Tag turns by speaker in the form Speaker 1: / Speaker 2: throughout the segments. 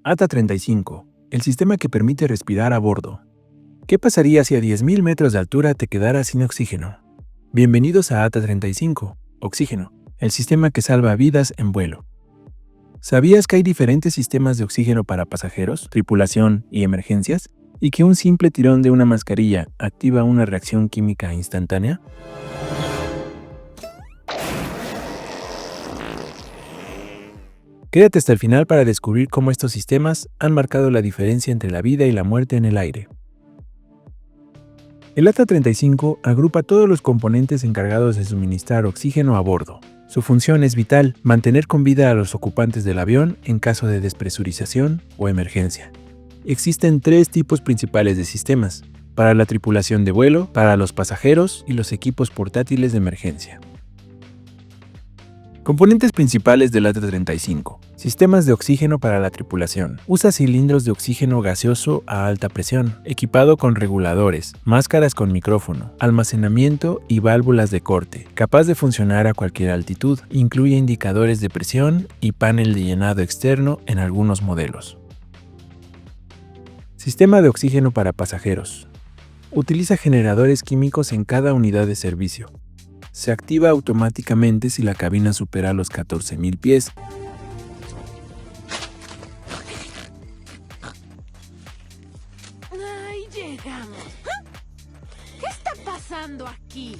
Speaker 1: ATA-35, el sistema que permite respirar a bordo. ¿Qué pasaría si a 10.000 metros de altura te quedaras sin oxígeno? Bienvenidos a ATA-35, Oxígeno, el sistema que salva vidas en vuelo. ¿Sabías que hay diferentes sistemas de oxígeno para pasajeros, tripulación y emergencias? ¿Y que un simple tirón de una mascarilla activa una reacción química instantánea? Quédate hasta el final para descubrir cómo estos sistemas han marcado la diferencia entre la vida y la muerte en el aire. El ATA-35 agrupa todos los componentes encargados de suministrar oxígeno a bordo. Su función es vital: mantener con vida a los ocupantes del avión en caso de despresurización o emergencia. Existen tres tipos principales de sistemas: para la tripulación de vuelo, para los pasajeros y los equipos portátiles de emergencia. Componentes principales del ATA-35. Sistemas de oxígeno para la tripulación. Usa cilindros de oxígeno gaseoso a alta presión, equipado con reguladores, máscaras con micrófono, almacenamiento y válvulas de corte, capaz de funcionar a cualquier altitud. Incluye indicadores de presión y panel de llenado externo en algunos modelos. Sistema de oxígeno para pasajeros. Utiliza generadores químicos en cada unidad de servicio. Se activa automáticamente si la cabina supera los 14.000 pies.
Speaker 2: ¡Ay, llegamos! ¿Qué está pasando aquí?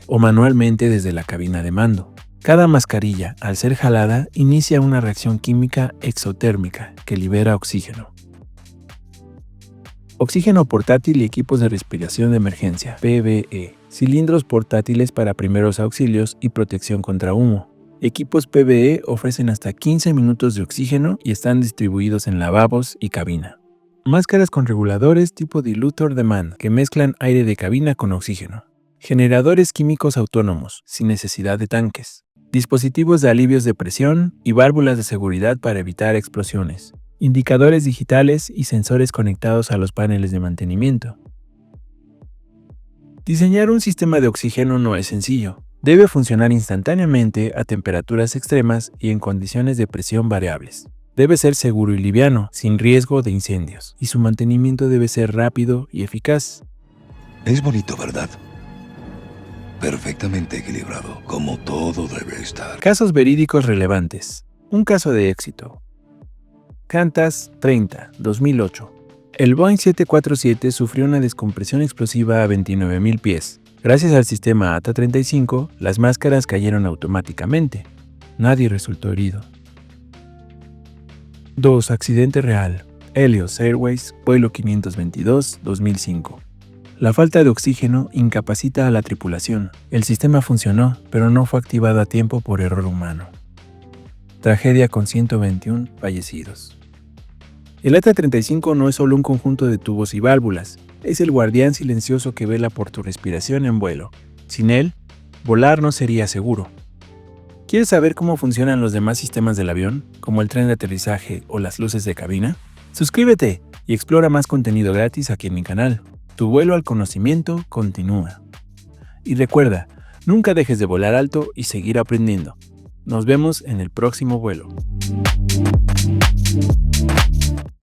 Speaker 1: O manualmente desde la cabina de mando. Cada mascarilla, al ser jalada, inicia una reacción química exotérmica que libera oxígeno. Oxígeno portátil y equipos de respiración de emergencia, PVE. Cilindros portátiles para primeros auxilios y protección contra humo. Equipos PVE ofrecen hasta 15 minutos de oxígeno y están distribuidos en lavabos y cabina. Máscaras con reguladores tipo dilutor demand que mezclan aire de cabina con oxígeno. Generadores químicos autónomos, sin necesidad de tanques. Dispositivos de alivios de presión y válvulas de seguridad para evitar explosiones. Indicadores digitales y sensores conectados a los paneles de mantenimiento. Diseñar un sistema de oxígeno no es sencillo. Debe funcionar instantáneamente a temperaturas extremas y en condiciones de presión variables. Debe ser seguro y liviano, sin riesgo de incendios, y su mantenimiento debe ser rápido y eficaz.
Speaker 3: Es bonito, ¿verdad? Perfectamente equilibrado, como todo debe estar.
Speaker 1: Casos verídicos relevantes. Un caso de éxito. Qantas 30, 2008. El Boeing 747 sufrió una descompresión explosiva a 29.000 pies. Gracias al sistema ATA-35, las máscaras cayeron automáticamente. Nadie resultó herido. 2. Accidente real. Helios Airways, vuelo 522, 2005. La falta de oxígeno incapacita a la tripulación. El sistema funcionó, pero no fue activado a tiempo por error humano. Tragedia con 121 fallecidos. El ATA-35 no es solo un conjunto de tubos y válvulas, es el guardián silencioso que vela por tu respiración en vuelo. Sin él, volar no sería seguro. ¿Quieres saber cómo funcionan los demás sistemas del avión, como el tren de aterrizaje o las luces de cabina? Suscríbete y explora más contenido gratis aquí en mi canal. Tu vuelo al conocimiento continúa. Y recuerda, nunca dejes de volar alto y seguir aprendiendo. Nos vemos en el próximo vuelo.